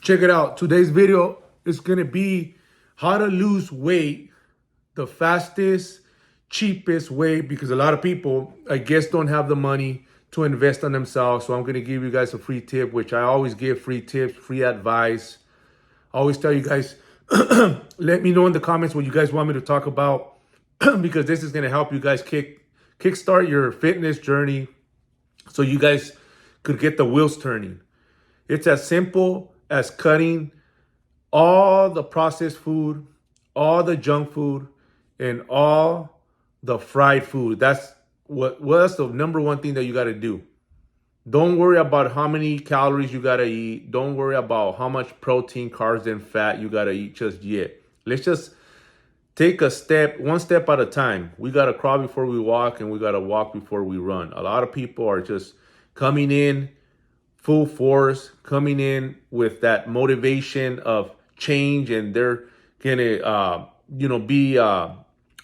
Check it out. Today's video is going to be how to lose weight the fastest, cheapest way, because a lot of people, I guess, don't have the money to invest on themselves. So I'm going to give you guys a free tip, which I always give free tips, free advice. I always tell you guys, let me know in the comments what you guys want me to talk about, because this is going to help you guys kickstart your fitness journey so you guys could get the wheels turning. It's as simple as cutting all the processed food, all the junk food, and all the fried food. That's the number one thing that you got to do. Don't worry about how many calories you got to eat. Don't worry about how much protein, carbs, and fat you got to eat just yet. Let's just take one step at a time. We got to crawl before we walk, and we got to walk before we run. A lot of people are just coming in full force, coming in with that motivation of change, and they're gonna be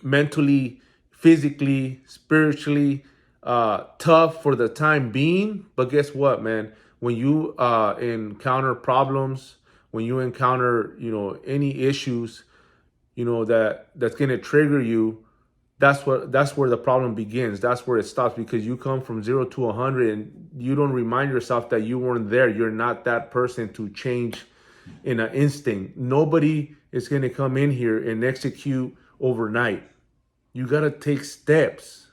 mentally, physically, spiritually tough for the time being. But guess what, man? When you encounter problems, when you encounter any issues that's gonna trigger you, that's where the problem begins. That's where it stops, because you come from 0 to 100 and you don't remind yourself that you weren't there. You're not that person to change in an instinct. Nobody is going to come in here and execute overnight. You got to take steps.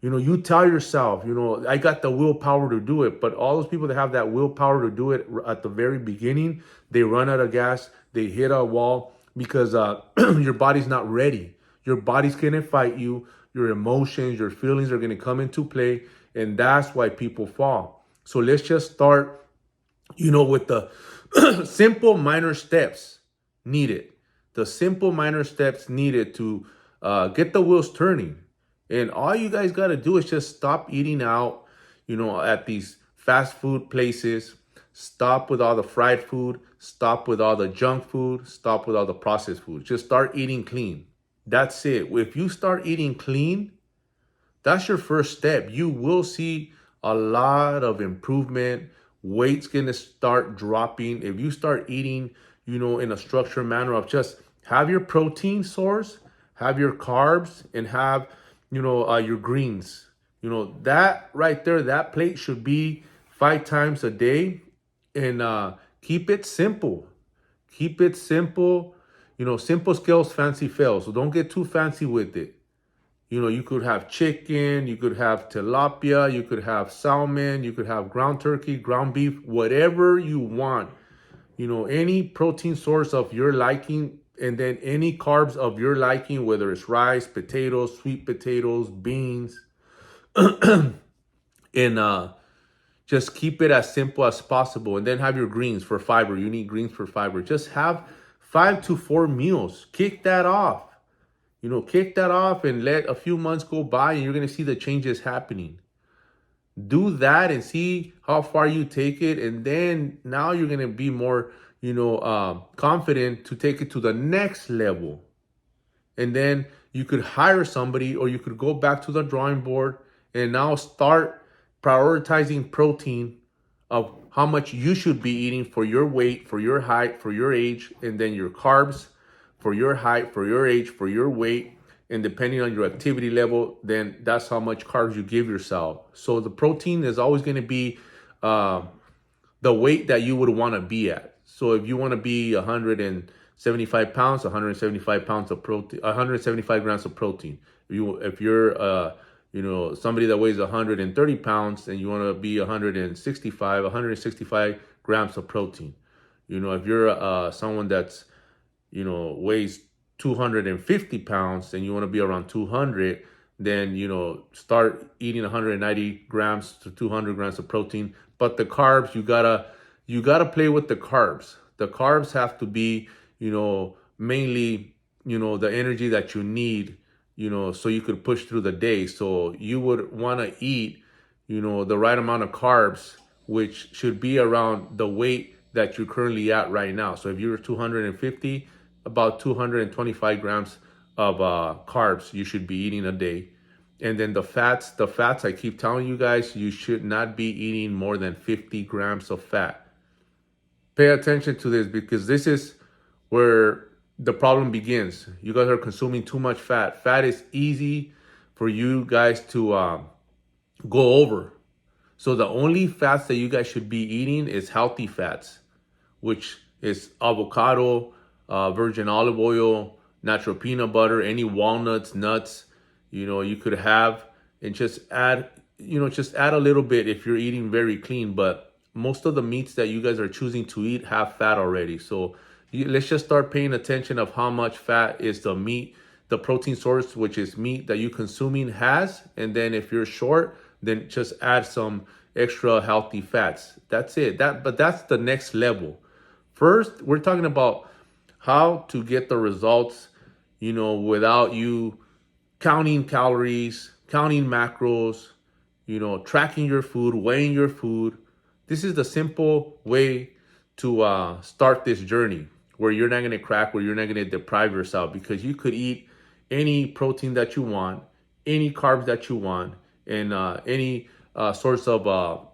You tell yourself, I got the willpower to do it. But all those people that have that willpower to do it at the very beginning, they run out of gas, they hit a wall, because your body's not ready. Your body's going to fight you. Your emotions, your feelings are going to come into play. And that's why people fall. So let's just start, with the simple minor steps needed. The simple minor steps needed to get the wheels turning. And all you guys got to do is just stop eating out, at these fast food places. Stop with all the fried food. Stop with all the junk food. Stop with all the processed food. Just start eating clean. That's it. If you start eating clean, that's your first step. You will see a lot of improvement. Weight's going to start dropping. If you start eating, in a structured manner of just have your protein source, have your carbs, and have, your greens. That right there, that plate should be 5 times a day. And keep it simple. Keep it simple. Simple scales, fancy fails. So don't get too fancy with it. You could have chicken, you could have tilapia, you could have salmon, you could have ground turkey, ground beef, whatever you want. Any protein source of your liking, and then any carbs of your liking, whether it's rice, potatoes, sweet potatoes, beans. And just keep it as simple as possible. And then have your greens for fiber. You need greens for fiber. Just have 5 to 4 meals. Kick that off. Kick that off and let a few months go by, and you're going to see the changes happening. Do that and see how far you take it. And then now you're going to be more, confident to take it to the next level. And then you could hire somebody, or you could go back to the drawing board and now start prioritizing protein of how much you should be eating for your weight, for your height, for your age, and then your carbs for your height, for your age, for your weight, and depending on your activity level, then that's how much carbs you give yourself. So the protein is always going to be the weight that you would want to be at. So if you want to be 175 pounds, 175 pounds of protein, 175 grams of protein. If you're somebody that weighs 130 pounds and you want to be 165 grams of protein. If you're someone that's, weighs 250 pounds and you want to be around 200, then, start eating 190 grams to 200 grams of protein. But the carbs, you gotta play with the carbs. The carbs have to be, mainly, the energy that you need, so you could push through the day. So you would want to eat, the right amount of carbs, which should be around the weight that you're currently at right now. So if you're 250, about 225 grams of carbs you should be eating a day. And then the fats, I keep telling you guys, you should not be eating more than 50 grams of fat. Pay attention to this because this is where the problem begins. You guys are consuming too much fat. Fat is easy for you guys to go over. So the only fats that you guys should be eating is healthy fats, which is avocado, virgin olive oil, natural peanut butter, any walnuts, nuts, you could have, and just add a little bit if you're eating very clean. But most of the meats that you guys are choosing to eat have fat already. So let's just start paying attention of how much fat is the meat, the protein source, which is meat that you consuming has. And then if you're short, then just add some extra healthy fats. That's it. But that's the next level. First, we're talking about how to get the results, without you counting calories, counting macros, tracking your food, weighing your food. This is the simple way to start this journey where you're not going to crack, where you're not going to deprive yourself, because you could eat any protein that you want, any carbs that you want, and any source of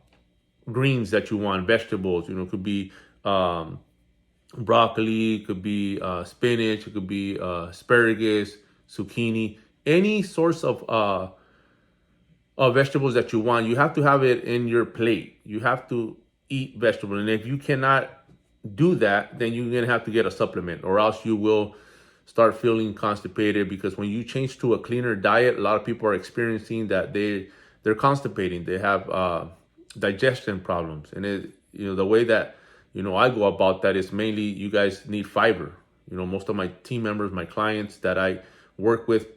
greens that you want, vegetables. It could be broccoli, it could be spinach, it could be asparagus, zucchini, any source of vegetables that you want. You have to have it in your plate. You have to eat vegetables. And if you cannot do that, then you're going to have to get a supplement, or else you will start feeling constipated, because when you change to a cleaner diet, a lot of people are experiencing that they're constipating. They have digestion problems. And the way that I go about that is mainly you guys need fiber. Most of my team members, my clients that I work with,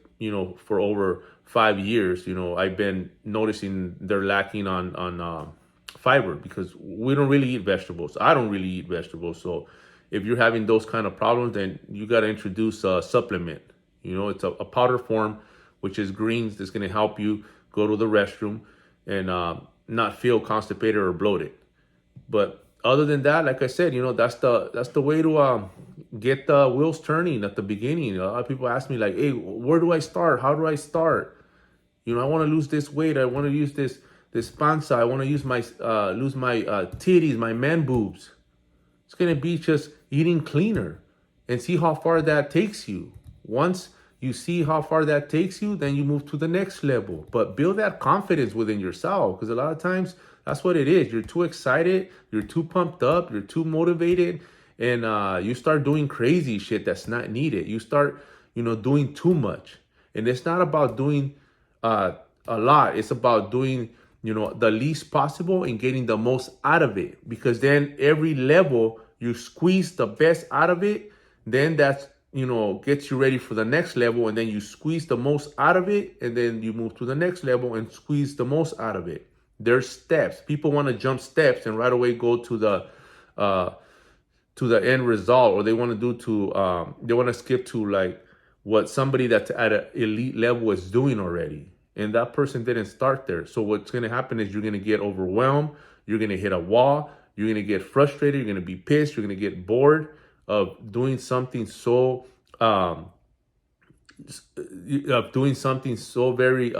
for over 5 years, I've been noticing they're lacking on fiber, because we don't really eat vegetables. I don't really eat vegetables. So if you're having those kind of problems, then you got to introduce a supplement. It's a powder form, which is greens, that's going to help you go to the restroom and not feel constipated or bloated. But other than that, like I said, that's the way to get the wheels turning at the beginning. A lot of people ask me like, hey, where do I start? How do I start? I want to lose this weight. I want to use this panza. I want to use lose my titties, my man boobs. It's gonna be just eating cleaner, and see how far that takes you. Once you see how far that takes you, then you move to the next level. But build that confidence within yourself, because a lot of times that's what it is. You're too excited, you're too pumped up, you're too motivated, and you start doing crazy shit that's not needed. You start, doing too much, and it's not about doing a lot. It's about doing, the least possible and getting the most out of it. Because then every level you squeeze the best out of it, then that's, gets you ready for the next level. And then you squeeze the most out of it, and then you move to the next level and squeeze the most out of it. There's steps. People want to jump steps and right away go to the end result, or they want to skip to like what somebody that's at an elite level is doing already. And that person didn't start there. So what's going to happen is you're going to get overwhelmed. You're going to hit a wall. You're going to get frustrated. You're going to be pissed. You're going to get bored of doing something so very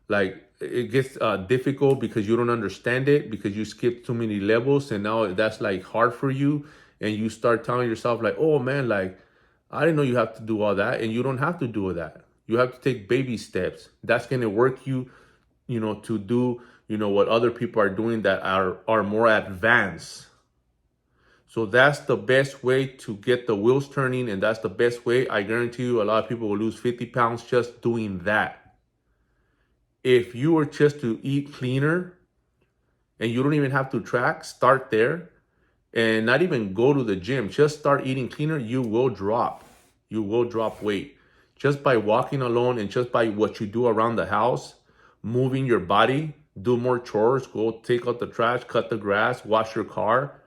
like it gets difficult because you don't understand it, because you skip too many levels, and now that's like hard for you. And you start telling yourself like, oh man, like I didn't know you have to do all that. And you don't have to do all that. You have to take baby steps. That's going to work you, to do, what other people are doing that are more advanced. So that's the best way to get the wheels turning. And that's the best way. I guarantee you a lot of people will lose 50 pounds just doing that. If you were just to eat cleaner and you don't even have to track, start there and not even go to the gym. Just start eating cleaner. You will drop. You will drop weight. Just by walking alone and just by what you do around the house, moving your body, do more chores, go take out the trash, cut the grass, wash your car,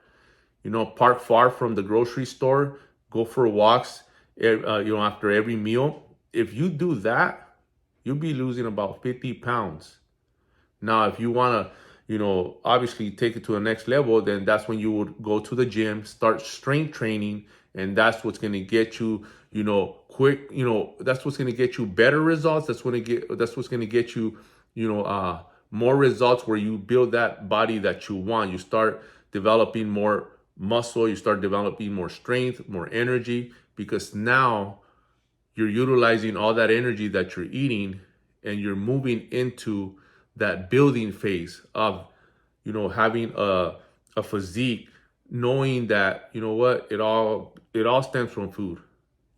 park far from the grocery store, go for walks, after every meal. If you do that, you'll be losing about 50 pounds. Now, if you want to, obviously take it to the next level, then that's when you would go to the gym, start strength training, and that's what's going to get you, quick, that's what's going to get you better results. That's what's going to get you, more results, where you build that body that you want. You start developing more muscle, you start developing more strength, more energy, because now you're utilizing all that energy that you're eating and you're moving into that building phase of, having a physique, knowing that, what, it all stems from food.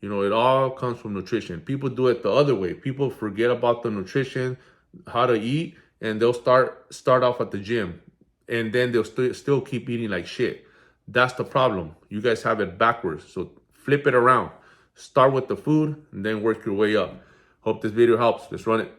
It all comes from nutrition. People do it the other way. People forget about the nutrition, how to eat, and they'll start off at the gym, and then they'll still keep eating like shit. That's the problem. You guys have it backwards. So flip it around. Start with the food and then work your way up. Hope this video helps. Let's run it.